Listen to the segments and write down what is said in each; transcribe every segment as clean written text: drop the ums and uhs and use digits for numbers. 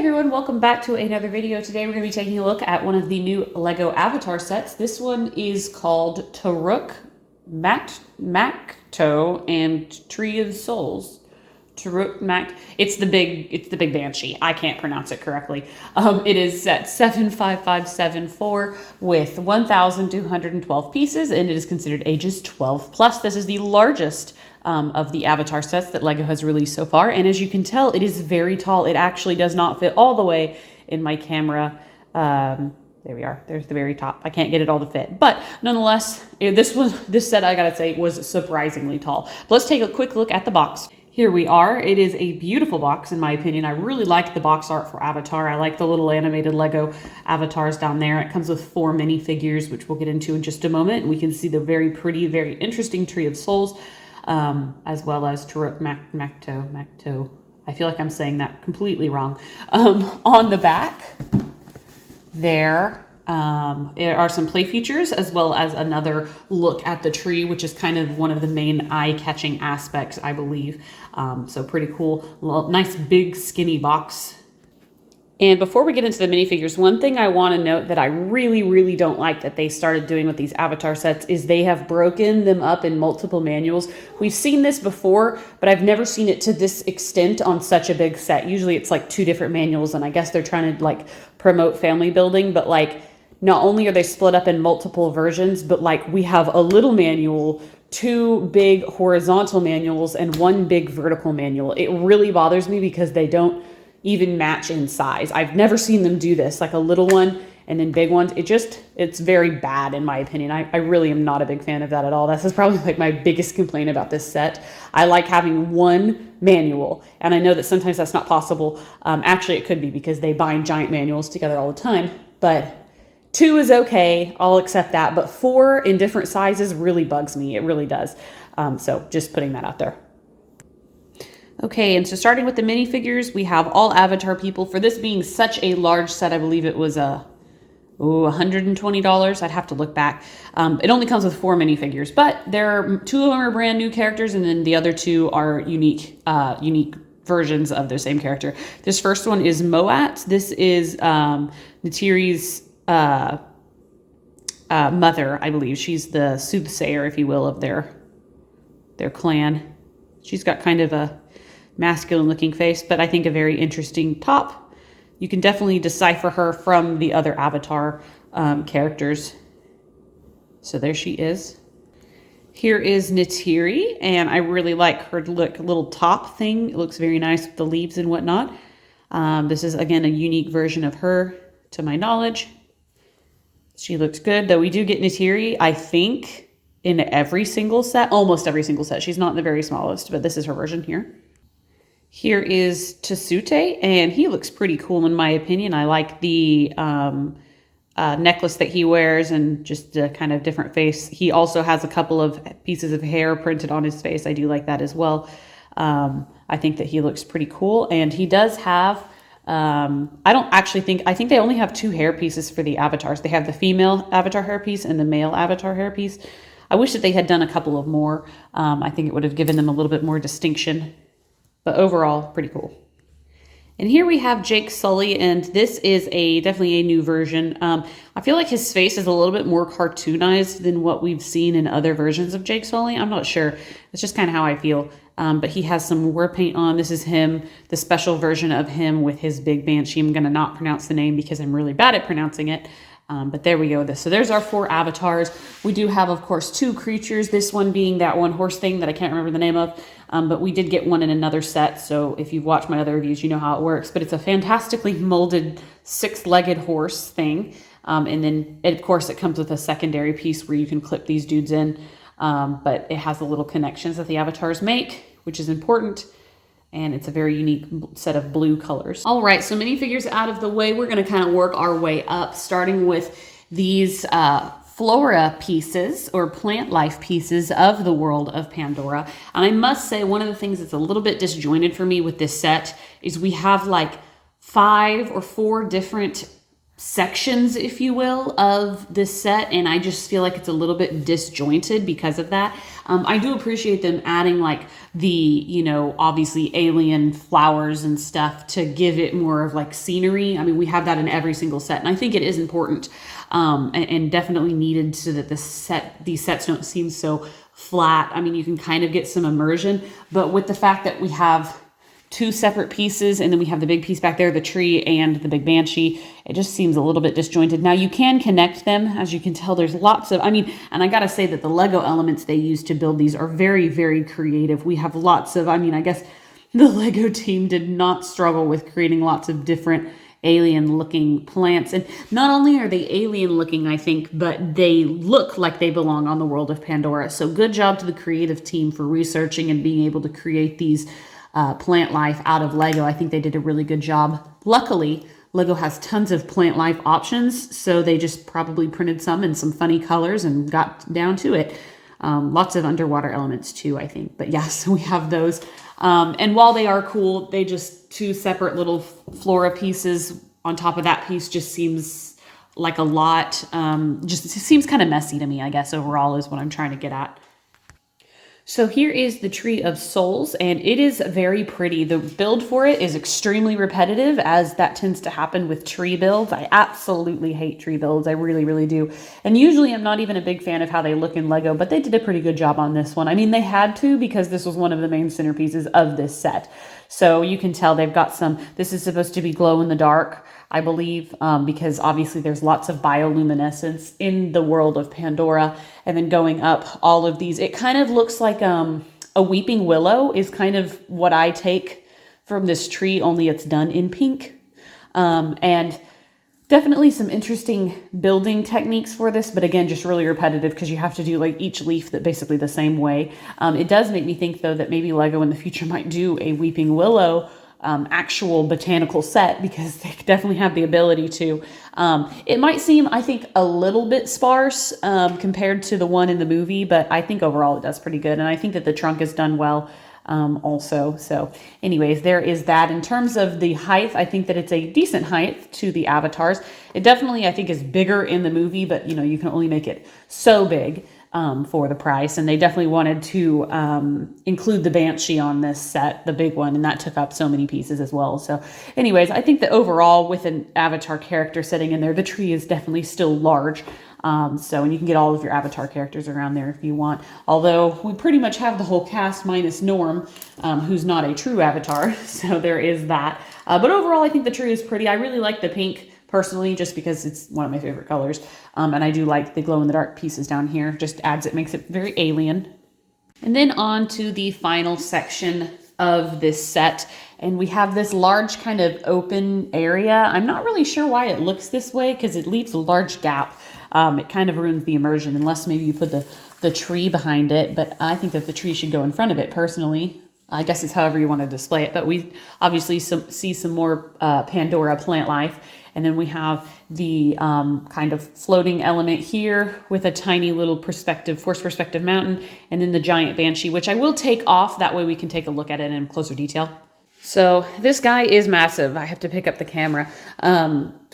everyone, welcome back to another video. Today we're going to be taking a look at one of the new Lego Avatar sets. This one is called Toruk, Makto, and Tree of Souls. Toruk, it's the big banshee. I can't pronounce it correctly. It is set 75574 with 1,212 pieces, and it is considered ages 12 plus. This is the largest of the Avatar sets that Lego has released so far, and as you can tell, it is very tall. It actually does not fit all the way in my camera. There we are. There's the very top. I can't get it all to fit, but nonetheless, this set, I gotta say, was surprisingly tall. But let's take a quick look at the box. Here we are. It is a beautiful box, in my opinion. I really like the box art for Avatar. I like the little animated Lego avatars down there. It comes with 4 minifigures, which we'll get into in just a moment. We can see the very pretty, very interesting Tree of Souls, as well as Toruk, Makto. I feel like I'm saying that completely wrong. On the back, there are some play features, as well as another look at the tree, which is kind of one of the main eye-catching aspects, I believe. So pretty cool. Nice big skinny box. And before we get into the minifigures, one thing I want to note that I really don't like that they started doing with these Avatar sets is they have broken them up in multiple manuals. We've seen this before, but I've never seen it to this extent on such a big set. Usually it's like 2 different manuals, and I guess they're trying to like promote family building, but like not only are they split up in multiple versions, but like we have a little manual, 2 big horizontal manuals, and 1 big vertical manual. It really bothers me because they don't even match in size. I've never seen them do this, like a little one and then big ones. It's very bad in my opinion. I really am not a big fan of that at all. This is probably like my biggest complaint about this set. I like having 1 manual, and I know that sometimes that's not possible. Actually, it could be because they bind giant manuals together all the time, but 2 is okay. I'll accept that, but 4 in different sizes really bugs me. It really does. So just putting that out there. Okay, and so starting with the minifigures, we have all Avatar people. For this being such a large set, I believe it was $120. I'd have to look back. It only comes with 4 minifigures, but 2 of them are brand new characters, and then the other 2 are unique versions of their same character. This first one is Moat. This is Neytiri's mother, I believe. She's the soothsayer, if you will, of their clan. She's got kind of a masculine looking face, but I think a very interesting top. You can definitely decipher her from the other Avatar characters. So there she is. Here is Neytiri, and I really like her little top thing. It looks very nice with the leaves and whatnot. This is, again, a unique version of her, to my knowledge. She looks good, though we do get Neytiri, I think, in every single set, almost every single set. She's not in the very smallest, but this is her version here. Here is Tesute, and he looks pretty cool in my opinion. I like the necklace that he wears and just the kind of different face. He also has a couple of pieces of hair printed on his face. I do like that as well. I think that he looks pretty cool, and he does have I think they only have 2 hair pieces for the avatars. They have the female avatar hair piece and the male avatar hair piece. I wish that they had done a couple of more. I think it would have given them a little bit more distinction. But overall, pretty cool. And here we have Jake Sully, and this is definitely a new version. I feel like his face is a little bit more cartoonized than what we've seen in other versions of Jake Sully. I'm not sure. It's just kind of how I feel. But he has some war paint on. This is him, the special version of him with his big banshee. I'm going to not pronounce the name because I'm really bad at pronouncing it. But there we go. So there's our 4 avatars. We do have, of course, 2 creatures, this one being that one horse thing that I can't remember the name of. But we did get one in another set. So if you've watched my other reviews, you know how it works. But it's a fantastically molded 6-legged horse thing. And then, of course, it comes with a secondary piece where you can clip these dudes in. But it has the little connections that the avatars make, which is important. And it's a very unique set of blue colors. All right, so minifigures out of the way. We're going to kind of work our way up, starting with these Flora pieces, or plant life pieces of the world of Pandora. And I must say, one of the things that's a little bit disjointed for me with this set is we have like 5 or 4 different sections, if you will, of this set, and I just feel like it's a little bit disjointed because of that. I do appreciate them adding like the, you know, obviously alien flowers and stuff to give it more of like scenery. I mean, we have that in every single set, and I think it is important and definitely needed so that these sets don't seem so flat. I mean, you can kind of get some immersion, but with the fact that we have two separate pieces, and then we have the big piece back there, the tree and the big banshee, it just seems a little bit disjointed. Now you can connect them, as you can tell. There's lots of, I mean, and I gotta say that the Lego elements they use to build these are very, very creative. We have lots of, I mean, I guess the Lego team did not struggle with creating lots of different alien looking plants, and not only are they alien looking, I think, but they look like they belong on the world of Pandora. So good job to the creative team for researching and being able to create these plant life out of Lego. I think they did a really good job. Luckily, Lego has tons of plant life options, so they just probably printed some in some funny colors and got down to it. Lots of underwater elements too, I think. But yes, so we have those. And while they are cool, they just two separate little Flora pieces on top of that piece just seems like a lot. Just it seems kind of messy to me, I guess, overall is what I'm trying to get at. So here is the Tree of Souls, and it is very pretty. The build for it is extremely repetitive, as that tends to happen with tree builds. I absolutely hate tree builds. I really, really do. And usually I'm not even a big fan of how they look in Lego, but they did a pretty good job on this one. I mean, they had to, because this was one of the main centerpieces of this set. So you can tell they've got some, this is supposed to be glow in the dark, I believe, because obviously there's lots of bioluminescence in the world of Pandora. And then going up all of these, it kind of looks like a weeping willow is kind of what I take from this tree, only it's done in pink. And definitely some interesting building techniques for this, but again, just really repetitive because you have to do like each leaf that basically the same way. It does make me think though that maybe Lego in the future might do a weeping willow actual botanical set, because they definitely have the ability to. It might seem, I think, a little bit sparse compared to the one in the movie, but I think overall it does pretty good. And I think that the trunk is done well also. So anyways, there is that. In terms of the height, I think that it's a decent height to the avatars. It definitely, I think, is bigger in the movie, but you know, you can only make it so big for the price. And they definitely wanted to include the Banshee on this set, the big one, and that took up so many pieces as well. So anyways, I think that overall with an avatar character sitting in there, the tree is definitely still large. And you can get all of your avatar characters around there if you want. Although we pretty much have the whole cast minus Norm, who's not a true avatar. So there is that. But overall, I think the tree is pretty. I really like the pink personally, just because it's one of my favorite colors. And I do like the glow in the dark pieces down here. Just adds, it makes it very alien. And then on to the final section of this set. And we have this large kind of open area. I'm not really sure why it looks this way, because it leaves a large gap. It kind of ruins the immersion, unless maybe you put the tree behind it. But I think that the tree should go in front of it personally. I guess it's however you want to display it. But we obviously see some more Pandora plant life. And then we have the kind of floating element here with a tiny little force perspective mountain. And then the giant Banshee, which I will take off. That way we can take a look at it in closer detail. So this guy is massive. I have to pick up the camera.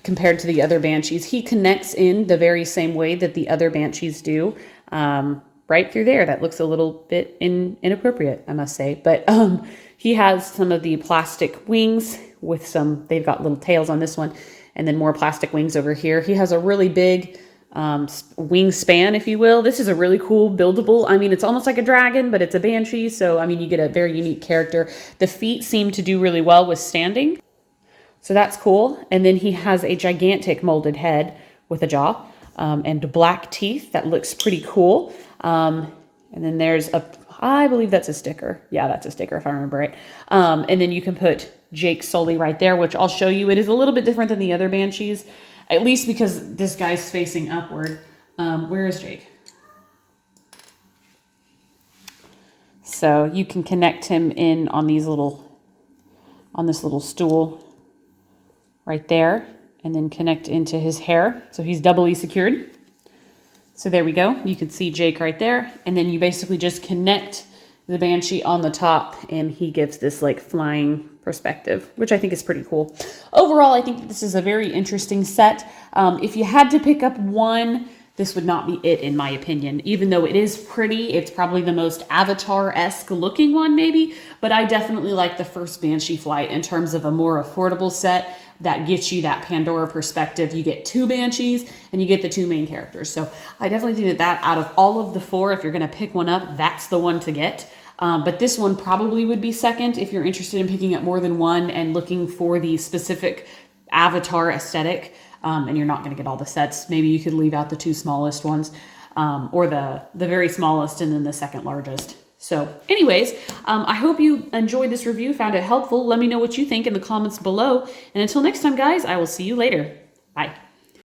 Compared to the other Banshees, he connects in the very same way that the other Banshees do. Right through there. That looks a little bit inappropriate, I must say. But he has some of the plastic wings with they've got little tails on this one, and then more plastic wings over here. He has a really big wingspan, if you will. This is a really cool buildable. I mean, it's almost like a dragon, but it's a Banshee. So, I mean, you get a very unique character. The feet seem to do really well with standing. So that's cool. And then he has a gigantic molded head with a jaw and black teeth. That looks pretty cool. And then there's I believe that's a sticker. Yeah, that's a sticker if I remember right. And then you can put Jake Sully right there, which I'll show you. It is a little bit different than the other Banshees, at least because this guy's facing upward. Where is Jake? So you can connect him in on this little stool right there, and then connect into his hair. So he's doubly secured. So there we go. You can see Jake right there. And then you basically just connect the Banshee on the top, and he gives this like flying perspective, which I think is pretty cool. Overall, I think this is a very interesting set. If you had to pick up one, this would not be it, in my opinion. Even though it is pretty, it's probably the most Avatar-esque looking one, maybe. But I definitely like the first Banshee Flight in terms of a more affordable set that gets you that Pandora perspective. You get 2 Banshees and you get the 2 main characters. So I definitely think that out of all of the 4, if you're going to pick one up, that's the one to get. But this one probably would be second if you're interested in picking up more than one and looking for the specific Avatar aesthetic. And you're not going to get all the sets. Maybe you could leave out the 2 smallest ones, or the very smallest and then the second largest. So anyways, I hope you enjoyed this review, found it helpful. Let me know what you think in the comments below. And until next time, guys, I will see you later. Bye.